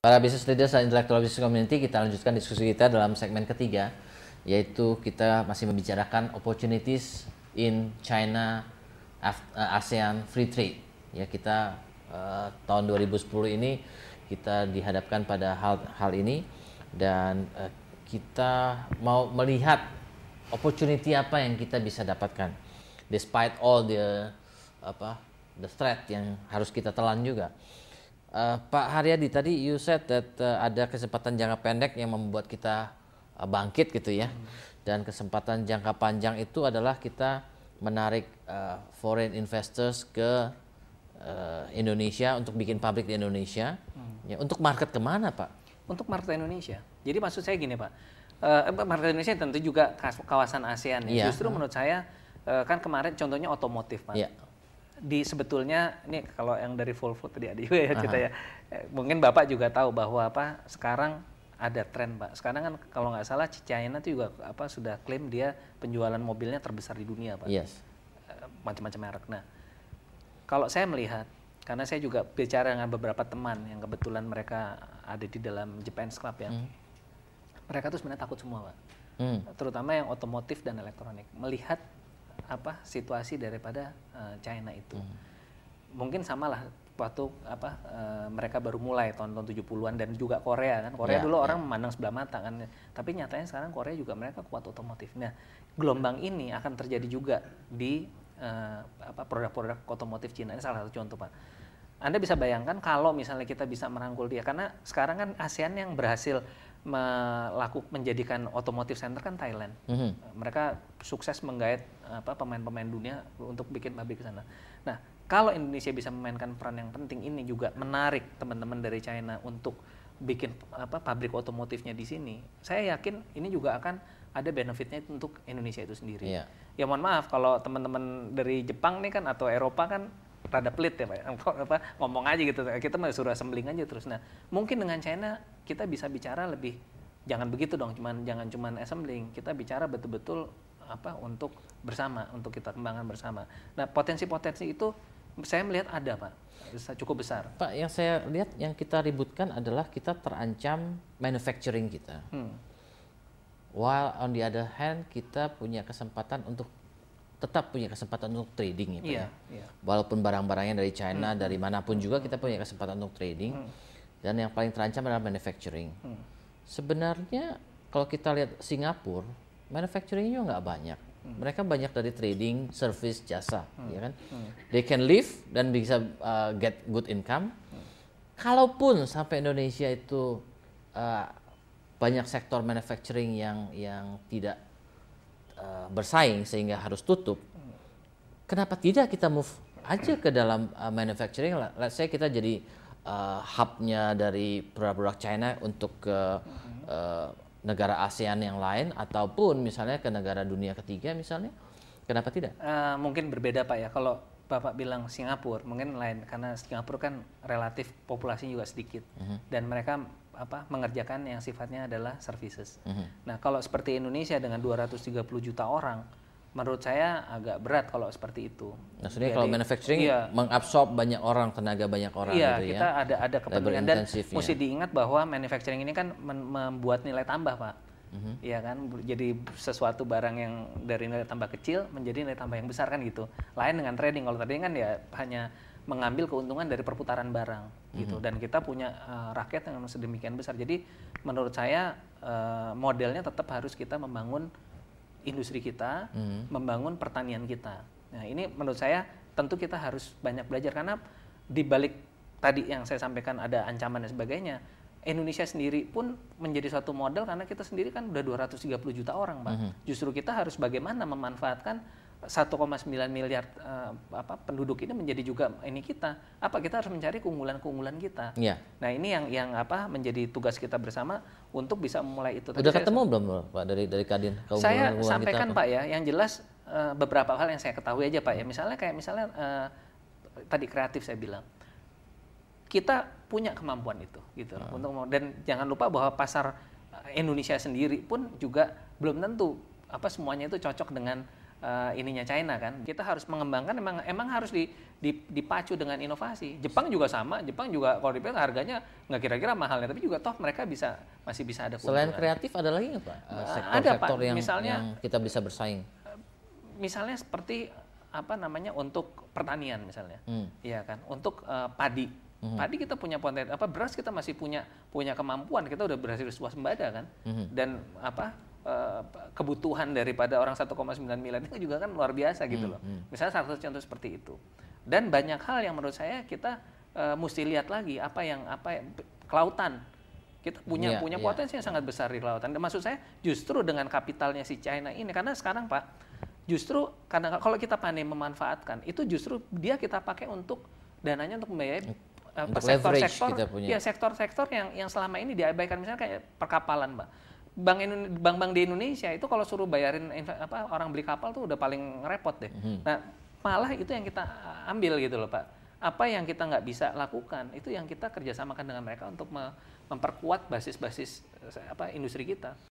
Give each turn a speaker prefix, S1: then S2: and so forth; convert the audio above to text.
S1: Para business leaders dan intellectual business community, kita lanjutkan diskusi kita dalam segmen ketiga, yaitu kita masih membicarakan opportunities in China ASEAN Free Trade. Ya, kita tahun 2010 ini kita dihadapkan pada hal ini, dan kita mau melihat opportunity apa yang kita bisa dapatkan despite all the threat yang harus kita telan juga. Pak Haryadi, tadi you said that ada kesempatan jangka pendek yang membuat kita bangkit gitu ya. Dan kesempatan jangka panjang itu adalah kita menarik foreign investors ke Indonesia untuk bikin pabrik di Indonesia. Ya, untuk market kemana, Pak?
S2: Untuk market Indonesia. Jadi maksud saya gini, Pak. Market Indonesia tentu juga kawasan ASEAN ya. Justru menurut saya kan kemarin contohnya otomotif, Pak. Sebetulnya ini kalau yang dari Volvo tadi ada juga ya kita ya, mungkin Bapak juga tahu bahwa sekarang ada tren, Pak. Sekarang kan kalau nggak salah China itu juga sudah klaim dia penjualan mobilnya terbesar di dunia, Pak.
S1: Yes.
S2: Macam-macam merek. Nah, kalau saya melihat, karena saya juga bicara dengan beberapa teman yang kebetulan mereka ada di dalam Japan's Club ya, mereka tuh sebenarnya takut semua, Pak. Terutama yang otomotif dan elektronik. Melihat situasi daripada China itu. Mungkin samalah waktu mereka baru mulai tahun-tahun 70-an, dan juga Korea kan. Korea dulu orang memandang sebelah mata kan. Tapi nyatanya sekarang Korea juga mereka kuat otomotif. Nah, gelombang ini akan terjadi juga di produk-produk otomotif Cina. Ini salah satu contoh, Pak. Anda bisa bayangkan kalau misalnya kita bisa merangkul dia, karena sekarang kan ASEAN yang berhasil menjadikan otomotif center kan Thailand. Mereka sukses menggait pemain-pemain dunia untuk bikin pabrik ke sana. Nah, kalau Indonesia bisa memainkan peran yang penting ini, juga menarik teman-teman dari China untuk bikin pabrik otomotifnya di sini, saya yakin ini juga akan ada benefitnya untuk Indonesia itu sendiri. Ya mohon maaf kalau teman-teman dari Jepang nih kan atau Eropa kan rada pelit ya, Pak. Ngomong aja gitu, kita mah suruh assembling aja terus. Nah, mungkin dengan China kita bisa bicara lebih, jangan begitu dong, jangan cuman assembling, kita bicara betul-betul untuk bersama, untuk kita kembangkan bersama. Nah, potensi-potensi itu saya melihat ada, Pak, cukup besar.
S1: Pak, yang saya lihat yang kita ributkan adalah kita terancam manufacturing kita. While on the other hand kita punya kesempatan untuk tetap punya kesempatan untuk trading ya, Pak. Walaupun barang-barangnya dari China, dari manapun juga kita punya kesempatan untuk trading. Dan yang paling terancam adalah manufacturing. Sebenarnya kalau kita lihat Singapura, manufacturingnya nggak banyak. Mereka banyak dari trading, service, jasa, ya kan? They can live dan bisa get good income. Kalaupun sampai Indonesia itu banyak sektor manufacturing yang tidak bersaing sehingga harus tutup, kenapa tidak kita move aja ke dalam manufacturing? Let's say kita jadi hubnya dari produk-produk China untuk ke negara ASEAN yang lain, ataupun misalnya ke negara dunia ketiga misalnya, kenapa tidak?
S2: Mungkin berbeda, Pak, ya. Kalau Bapak bilang Singapura mungkin lain, karena Singapura kan relatif populasinya juga sedikit, dan mereka mengerjakan yang sifatnya adalah services. Nah, kalau seperti Indonesia dengan 230 juta orang, menurut saya agak berat kalau seperti itu.
S1: Maksudnya kalau manufacturing mengabsorb banyak orang, tenaga banyak orang gitu
S2: kita
S1: ya.
S2: ada kepentingan, dan mesti diingat bahwa manufacturing ini kan membuat nilai tambah, Pak. Iya kan, jadi sesuatu barang yang dari nilai tambah kecil menjadi nilai tambah yang besar kan gitu. Lain dengan trading. Kalau trading kan ya hanya mengambil keuntungan dari perputaran barang gitu, dan kita punya rakyat yang sedemikian besar. Jadi menurut saya modelnya tetap harus kita membangun industri kita, membangun pertanian kita. Nah, ini menurut saya tentu kita harus banyak belajar, karena di balik tadi yang saya sampaikan ada ancaman dan sebagainya, Indonesia sendiri pun menjadi suatu model, karena kita sendiri kan udah 230 juta orang, Pak. Justru kita harus bagaimana memanfaatkan 1,9 miliar penduduk ini menjadi juga ini kita. Kita harus mencari keunggulan-keunggulan kita. Nah, ini yang menjadi tugas kita bersama untuk bisa memulai itu.
S1: Udah ketemu belum, Pak, dari Kadin?
S2: Saya sampaikan, Pak, ya, yang jelas beberapa hal yang saya ketahui aja, Pak, ya. Misalnya tadi kreatif saya bilang, kita punya kemampuan itu gitu. Dan jangan lupa bahwa pasar Indonesia sendiri pun juga belum tentu semuanya itu cocok dengan ininya China kan. Kita harus mengembangkan, emang harus dipacu dengan inovasi. Jepang juga sama, Jepang juga kalau dipikir harganya nggak kira-kira mahalnya, tapi juga toh mereka masih bisa ada keuntungan.
S1: Selain kreatif ada lagi nggak Pak? Sektor-sektor yang kita bisa bersaing?
S2: Misalnya seperti untuk pertanian misalnya, ya kan, untuk padi. Padi kita punya potensi, beras kita masih punya kemampuan, kita udah berhasil swasembada kan, dan kebutuhan daripada orang 1,9 miliar itu juga kan luar biasa gitu loh. Misalnya salah satu contoh seperti itu. Dan banyak hal yang menurut saya kita mesti lihat lagi kelautan. Kita punya potensi yang sangat besar di kelautan. Dan maksud saya justru dengan kapitalnya si China ini, karena sekarang Pak, justru karena kalau kita pandai memanfaatkan itu, justru dia kita pakai untuk dananya untuk membiayai sektor-sektor yang selama ini diabaikan, misalnya kayak perkapalan, Mbak. Bank-bank di Indonesia itu kalau suruh bayarin orang beli kapal tuh udah paling repot deh. Nah, malah itu yang kita ambil gitu loh, Pak. Apa yang kita nggak bisa lakukan itu yang kita kerjasamakan dengan mereka untuk memperkuat basis industri kita.